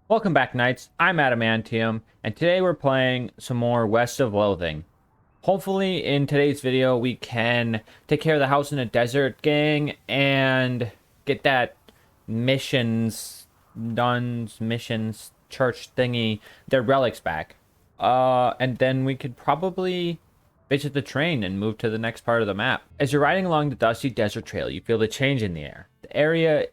Welcome back, Knights. I'm Adamantium, and today we're playing some more West of Loathing. Hopefully, in today's video, we can take care of the house in the desert gang and get that missions church thingy, their relics back. And then we could probably visit the train and move to the next part of the map. As you're riding along the dusty desert trail, you feel the change in the air. The area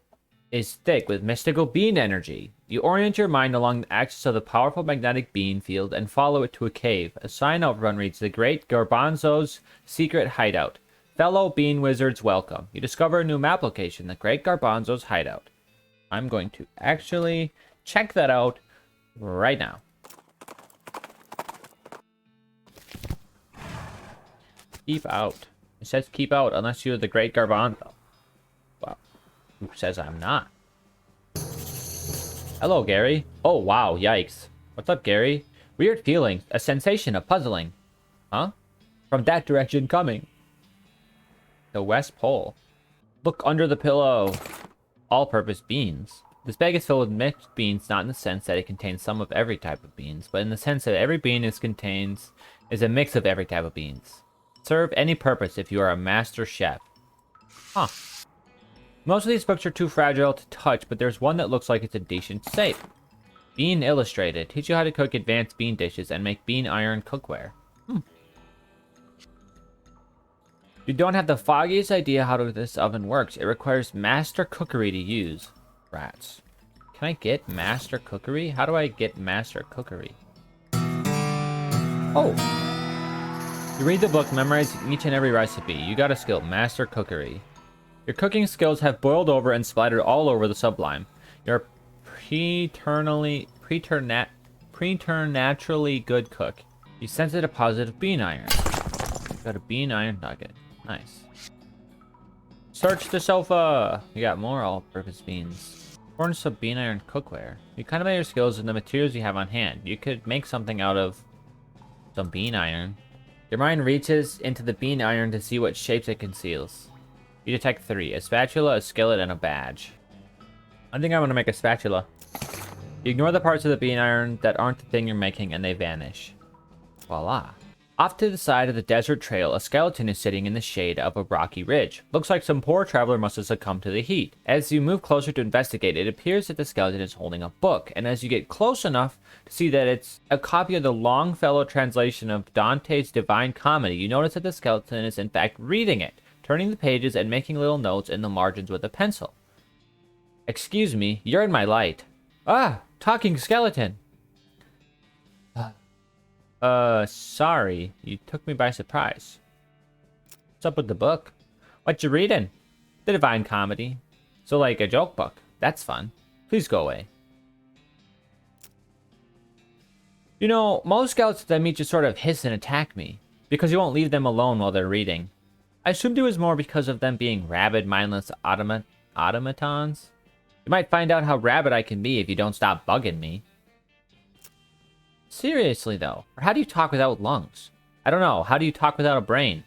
is thick with mystical bean energy. You orient your mind along the axis of the powerful magnetic bean field and follow it to a cave. A sign out front reads, "The Great Garbanzo's Secret Hideout. Fellow Bean Wizards welcome." You discover a new map location, the Great Garbanzo's Hideout. I'm going to actually check that out right now. Keep out. It says keep out unless you're the Great Garbanzo. Well, who says I'm not? Hello, Gary. Oh, wow, yikes. What's up, Gary? Weird feelings, a sensation of puzzling. Huh? From that direction coming. The West Pole. Look under the pillow. All-purpose beans. This bag is filled with mixed beans, not in the sense that it contains some of every type of beans, but in the sense that every bean is a mix of every type of beans. Serve any purpose if you are a master chef. Huh. Most of these books are too fragile to touch, but there's one that looks like it's a decent safe. Bean Illustrated. Teach you how to cook advanced bean dishes and make bean iron cookware. You don't have the foggiest idea how this oven works. It requires master cookery to use. Rats. Can I get master cookery? How do I get master cookery? Oh! You read the book, memorize each and every recipe. You got a skill, master cookery. Your cooking skills have boiled over and splattered all over the sublime. You're a preternaturally good cook. You sense a deposit of bean iron. Got a bean iron nugget. Nice. Search the sofa. You got more all-purpose beans. Importance of bean iron cookware. You kind of your skills and the materials you have on hand. You could make something out of some bean iron. Your mind reaches into the bean iron to see what shapes it conceals. You detect 3. A spatula, a skillet, and a badge. I think I want to make a spatula. You ignore the parts of the bean iron that aren't the thing you're making, and they vanish. Voila. Off to the side of the desert trail, a skeleton is sitting in the shade of a rocky ridge. Looks like some poor traveler must have succumbed to the heat. As you move closer to investigate, it appears that the skeleton is holding a book, and as you get close enough to see that it's a copy of the Longfellow translation of Dante's Divine Comedy, you notice that the skeleton is in fact reading it, turning the pages and making little notes in the margins with a pencil. Excuse me, you're in my light. Ah, talking skeleton. Sorry, you took me by surprise. What's up with the book? What you reading? The Divine Comedy. So like a joke book. That's fun. Please go away. You know, most skeletons I meet just sort of hiss and attack me, because you won't leave them alone while they're reading. I assumed it was more because of them being rabid, mindless automatons. You might find out how rabid I can be if you don't stop bugging me. Seriously, though. Or how do you talk without lungs? I don't know. How do you talk without a brain?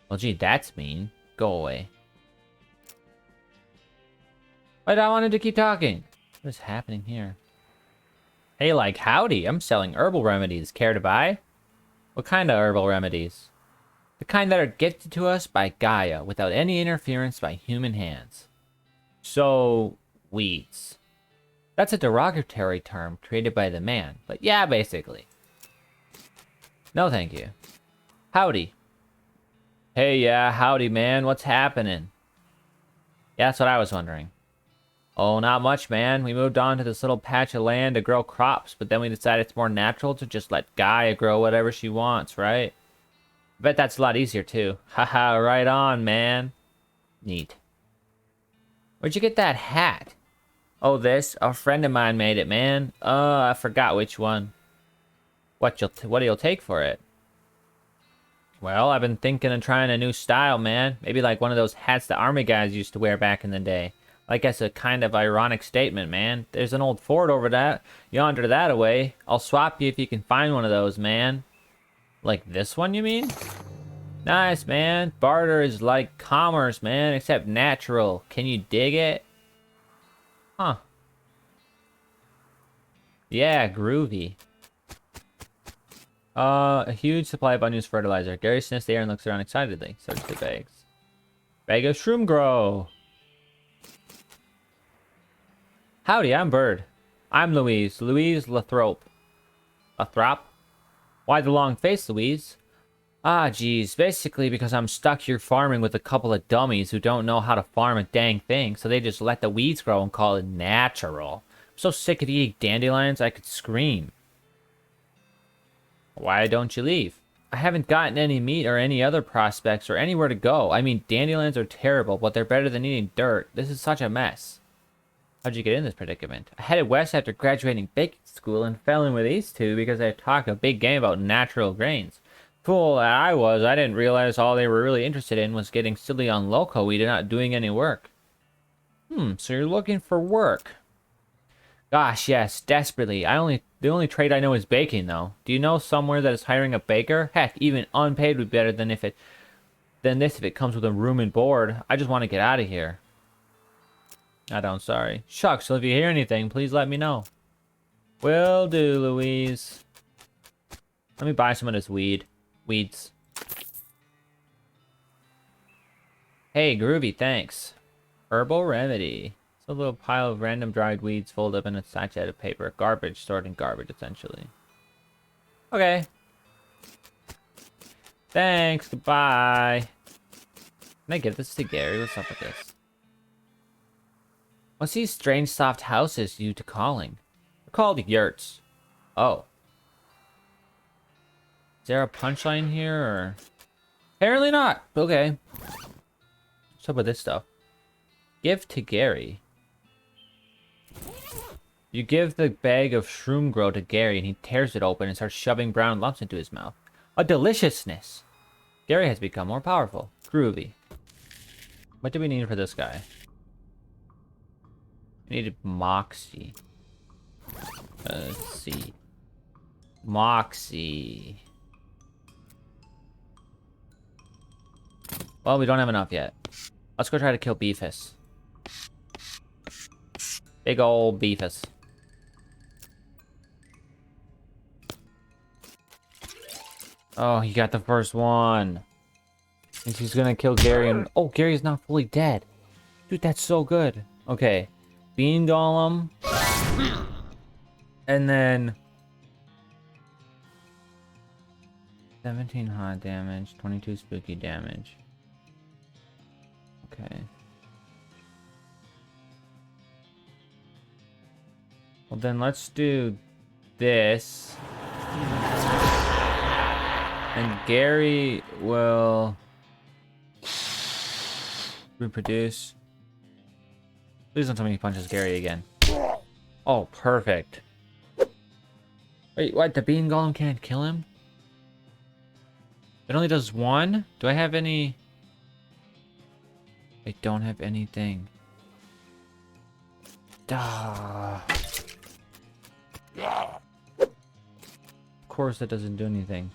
Well, gee, that's mean. Go away. But I wanted to keep talking. What is happening here? Hey, like, howdy. I'm selling herbal remedies. Care to buy? What kind of herbal remedies? The kind that are gifted to us by Gaia without any interference by human hands. So, weeds. That's a derogatory term created by the man, but yeah, basically. No, thank you. Howdy. Hey, yeah, howdy, man. What's happening? Yeah, that's what I was wondering. Oh, not much, man. We moved on to this little patch of land to grow crops, but then we decided it's more natural to just let Gaia grow whatever she wants, right? I bet that's a lot easier, too. Haha, right on, man. Neat. Where'd you get that hat? Oh, this? A friend of mine made it, man. I forgot which one. What you'll take for it? Well, I've been thinking of trying a new style, man. Maybe like one of those hats the army guys used to wear back in the day. Like as a kind of ironic statement, man. There's an old fort over yonder that away. I'll swap you if you can find one of those, man. Like this one, you mean? Nice, man. Barter is like commerce, man, except natural. Can you dig it? Huh. Yeah, groovy. A huge supply of unused fertilizer. Gary sniffs the air and looks around excitedly. Search the bags. Bag of shroom grow. Howdy, I'm Bird. I'm Louise. Louise Lathrop. Lathrop? Why the long face, Louise? Ah, geez. Basically because I'm stuck here farming with a couple of dummies who don't know how to farm a dang thing, so they just let the weeds grow and call it natural. I'm so sick of eating dandelions I could scream. Why don't you leave? I haven't gotten any meat or any other prospects or anywhere to go. I mean, dandelions are terrible, but they're better than eating dirt. This is such a mess. How'd you get in this predicament? I headed west after graduating baking school and fell in with these two because they talk a big game about natural grains. Fool that I was, I didn't realize all they were really interested in was getting silly on loco weed and not doing any work. So you're looking for work. Gosh, yes, desperately. The only trade I know is baking, though. Do you know somewhere that is hiring a baker? Heck, even unpaid would be better than if it comes with a room and board. I just want to get out of here. I don't, sorry. Shucks, so if you hear anything, please let me know. Will do, Louise. Let me buy some of this weeds. Hey, groovy, thanks. Herbal remedy. It's a little pile of random dried weeds folded up in a sachet of paper. Garbage, stored in garbage, essentially. Okay. Thanks, goodbye. Can I give this to Gary? What's up with this? What's these strange soft houses you to calling? They're called yurts. Oh. Is there a punchline here, or? Apparently not. Okay. What's up with this stuff? Give to Gary. You give the bag of shroom grow to Gary, and he tears it open and starts shoving brown lumps into his mouth. A deliciousness! Gary has become more powerful. Groovy. What do we need for this guy? We needed Moxie. Let's see. Moxie. Well, we don't have enough yet. Let's go try to kill Beefus. Big ol' Beefus. Oh, he got the first one. And he's gonna kill Gary and... Oh, Gary's not fully dead. Dude, that's so good. Okay. Bean Golem. And then... 17 hot damage, 22 spooky damage. Okay. Well, then let's do this. And Gary will reproduce. Please don't tell me he punches Gary again. Oh, perfect. Wait, what? The bean golem can't kill him? It only does one? Do I have any? I don't have anything. Duh. Of course that doesn't do anything.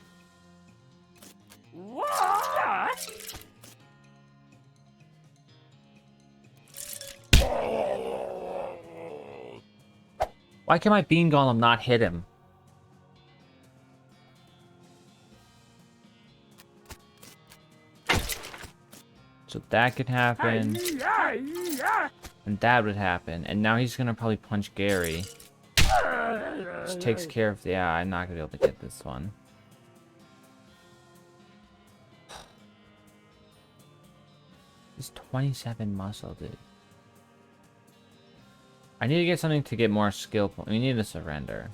Why can my bean golem not hit him? So that could happen. And that would happen. And now he's gonna probably punch Gary. Which takes care of... Yeah, I'm not gonna be able to get this one. He's 27 muscle, dude. I need to get something to get more skill points. We need to surrender.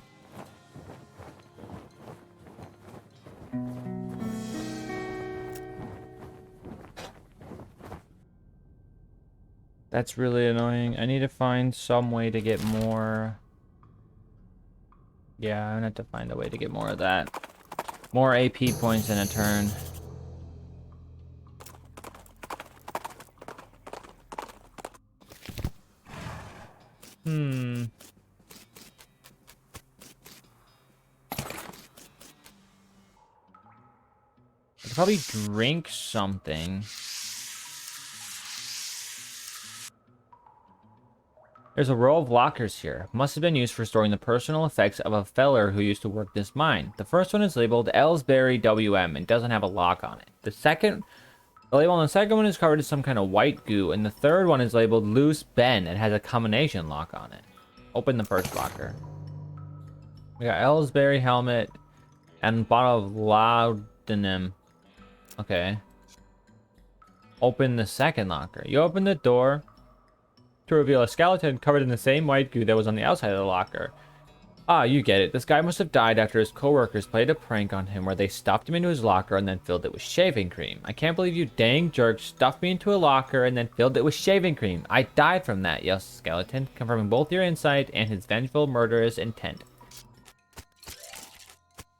That's really annoying. I need to find some way to get more... Yeah, I'm gonna have to find a way to get more of that. More AP points in a turn. I could probably drink something. There's a row of lockers here. Must have been used for storing the personal effects of a feller who used to work this mine. The first one is labeled Ellsbury WM and doesn't have a lock on it. The label on the second one is covered in some kind of white goo, and the third one is labeled Loose Ben and has a combination lock on it. Open the first locker. We got Ellsbury helmet and bottle of laudanum. Okay. Open the second locker. You open the door to reveal a skeleton covered in the same white goo that was on the outside of the locker. Ah, you get it. This guy must have died after his coworkers played a prank on him where they stuffed him into his locker and then filled it with shaving cream. I can't believe you dang jerk stuffed me into a locker and then filled it with shaving cream. I died from that, yells the skeleton, confirming both your insight and his vengeful murderous intent.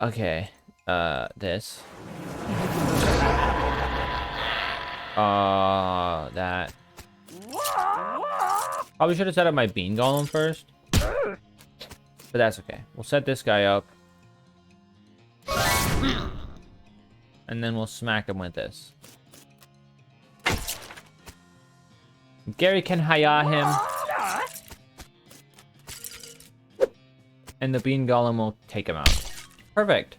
Okay, this. That. Probably should have set up my bean golem first. But that's okay. We'll set this guy up. And then we'll smack him with this. Gary can hire him. And the bean golem will take him out. Perfect.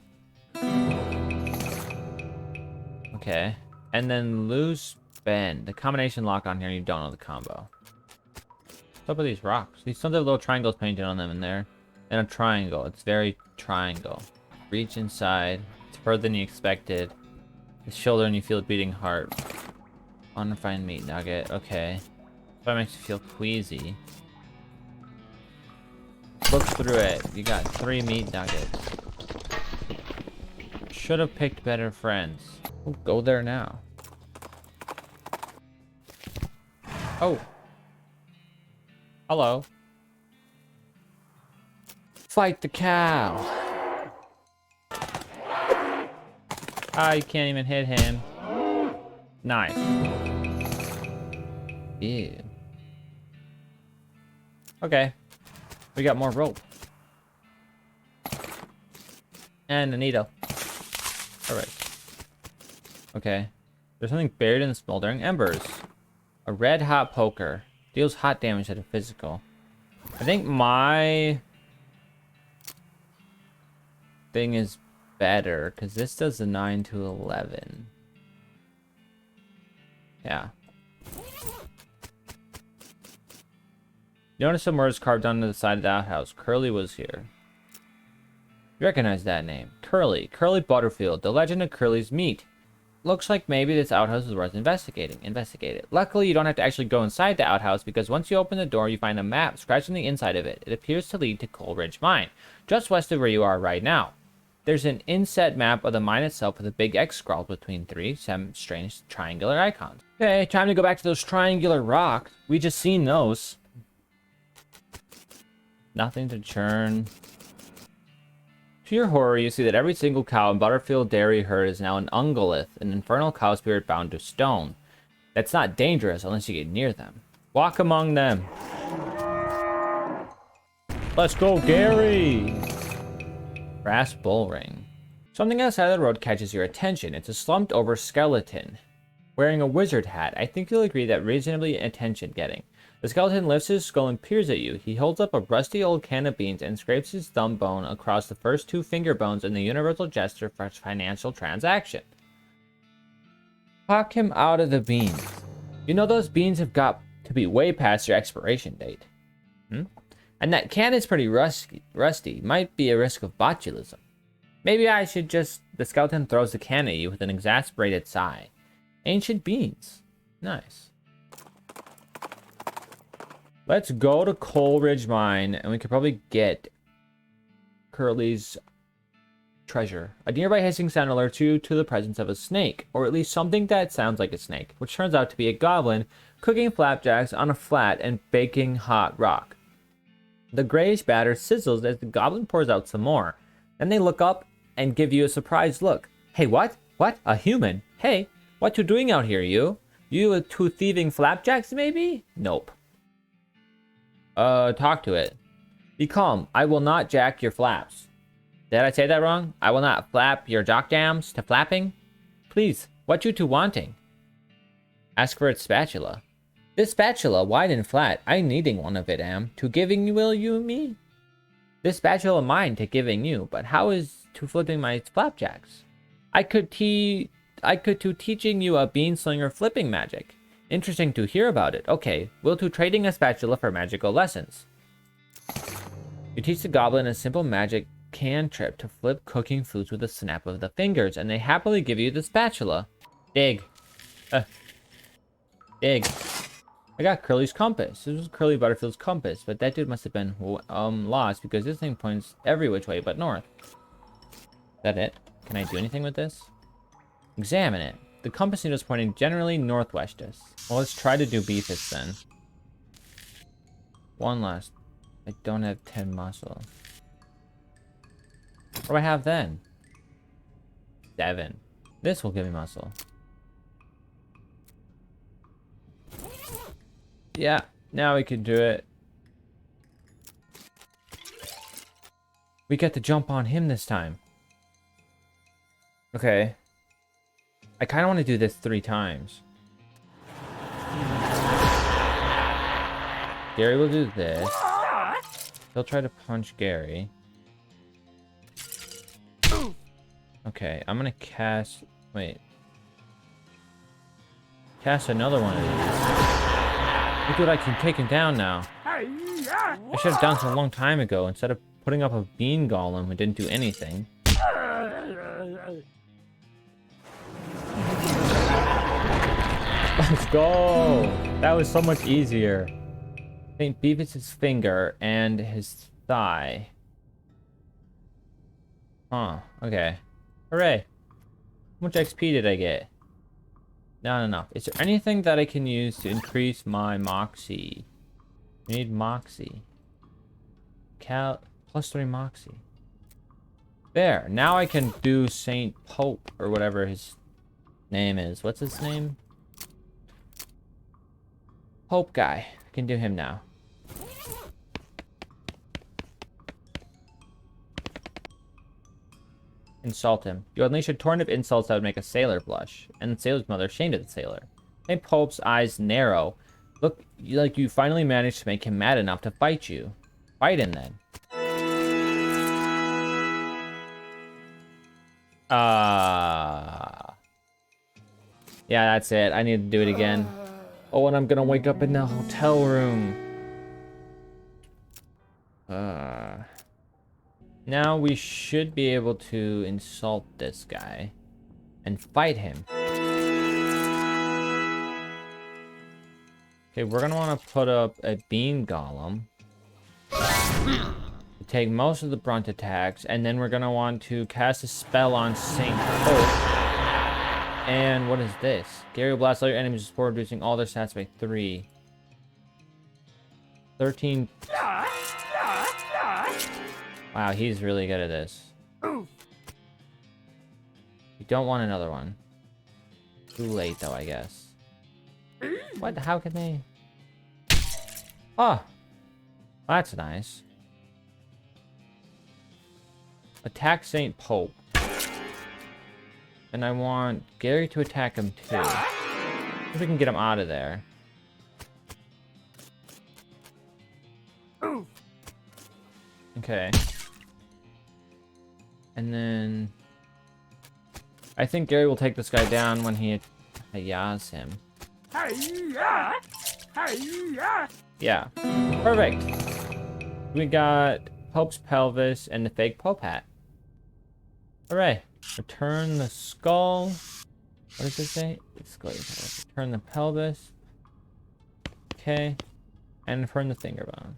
Okay. And then Loose Ben. The combination lock on here, you don't know the combo. What's up with these rocks? These some little triangles painted on them in there. And a triangle. It's very triangle. Reach inside. It's further than you expected. His shoulder and you feel a beating heart. Unrefined meat nugget. Okay. That makes you feel queasy. Look through it. You got 3 meat nuggets. Should have picked better friends. We'll go there now. Oh. Hello. Fight the cow. Ah, you can't even hit him. Nice. Ew. Okay. We got more rope. And a needle. Alright. Okay. There's something buried in the smoldering embers. A red hot poker. Deals hot damage at a physical. I think my thing is better because this does a 9 to 11. Yeah. You notice some words carved onto the side of the outhouse. Curly was here. You recognize that name. Curly. Curly Butterfield. The legend of Curly's meat. Looks like maybe this outhouse is worth investigating. Investigate it. Luckily, you don't have to actually go inside the outhouse because once you open the door, you find a map scratched on the inside of it. It appears to lead to Coal Ridge Mine, just west of where you are right now. There's an inset map of the mine itself with a big X scrawled between 3 some strange triangular icons. Okay, time to go back to those triangular rocks. We just seen those. Nothing to churn. To your horror, you see that every single cow in Butterfield Dairy herd is now an ungolith, an infernal cow spirit bound to stone. That's not dangerous unless you get near them. Walk among them. Let's go, Gary! Brass bull ring. Something outside of the road catches your attention. It's a slumped over skeleton. Wearing a wizard hat, I think you'll agree that reasonably attention-getting. The skeleton lifts his skull and peers at you. He holds up a rusty old can of beans and scrapes his thumb bone across the first 2 finger bones in the universal gesture for financial transaction. Talk him out of the beans. You know those beans have got to be way past your expiration date. And that can is pretty rusty. Might be a risk of botulism. Maybe I should just... The skeleton throws the can at you with an exasperated sigh. Ancient beans. Nice. Let's go to Coal Ridge Mine, and we could probably get Curly's treasure. A nearby hissing sound alerts you to the presence of a snake, or at least something that sounds like a snake, which turns out to be a goblin cooking flapjacks on a flat and baking hot rock. The grayish batter sizzles as the goblin pours out some more. Then they look up and give you a surprised look. Hey, what? What? A human? Hey, what you doing out here, you? You 2 thieving flapjacks, maybe? Nope. Talk to it. Be calm. I will not jack your flaps. Did I say that wrong? I will not flap your jock jams to flapping. Please, what you 2 wanting? Ask for its spatula. This spatula, wide and flat, I needing one of it am. To giving will you me? This spatula mine to giving you, but how is to flipping my flapjacks? I could to teaching you a bean slinger flipping magic. Interesting to hear about it. Okay, we'll to trading a spatula for magical lessons. You teach the goblin a simple magic cantrip to flip cooking foods with a snap of the fingers, and they happily give you the spatula. Dig. Dig. I got Curly's compass. This was Curly Butterfield's compass, but that dude must have been lost because this thing points every which way but north. Is that it? Can I do anything with this? Examine it. The compass needle is pointing generally northwestist. Well, let's try to do Beefus then. One last. I don't have 10 muscle. What do I have then? 7. This will give me muscle. Yeah, now we can do it. We get to jump on him this time. Okay. I kind of want to do this 3 times. Gary will do this. He'll try to punch Gary. Okay, I'm gonna cast... Wait. Cast another one of these. Look what I can take him down now. I should have done this a long time ago instead of putting up a bean golem who didn't do anything. Let's go! That was so much easier. Saint Beefus' finger and his thigh. Huh, okay. Hooray. How much XP did I get? Not enough. Is there anything that I can use to increase my moxie? I need moxie. +3 moxie. There. Now I can do Saint Pope or whatever his name is. What's his name? Pope guy. I can do him now. Insult him. You unleash a torrent of insults that would make a sailor blush, and the sailor's mother ashamed of the sailor. Saint Pope's eyes narrow. Look like you finally managed to make him mad enough to fight you. Fight him then. Yeah, that's it. I need to do it again. Oh, and I'm gonna wake up in the hotel room. Now we should be able to insult this guy and fight him. Okay, we're gonna want to put up a bean golem to take most of the brunt attacks, and then we're gonna want to cast a spell on Saint Pope. And what is this? Gary will blast all your enemies with spore, reducing all their stats by 3. 13. Wow, he's really good at this. You don't want another one. Too late, though, I guess. What? How can they? Oh! That's nice. Attack Saint Pope. And I want Gary to attack him, too. If we can get him out of there. Okay. And then I think Gary will take this guy down when he yas him. Yeah. Perfect. We got Pope's pelvis and the fake Pope hat. Hooray. Return the skull. What does it say? Return the pelvis. Okay. And return the finger bone.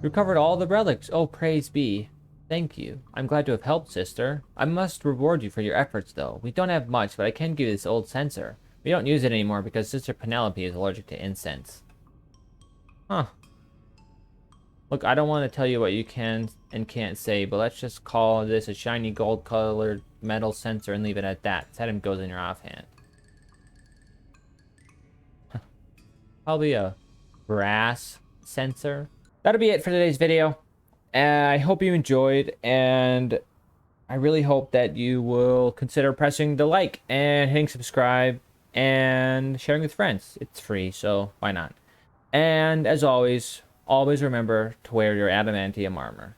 Recovered all the relics. Oh, praise be. Thank you. I'm glad to have helped, sister. I must reward you for your efforts, though. We don't have much, but I can give you this old censer. We don't use it anymore because Sister Penelope is allergic to incense. Huh. Look, I don't want to tell you what you can and can't say, but let's just call this a shiny gold-colored metal censer and leave it at that. That goes in your offhand. Probably a brass censer. That'll be it for today's video. I hope you enjoyed, and I really hope that you will consider pressing the like and hitting subscribe and sharing with friends. It's free, so why not? And as always remember to wear your adamantium armor.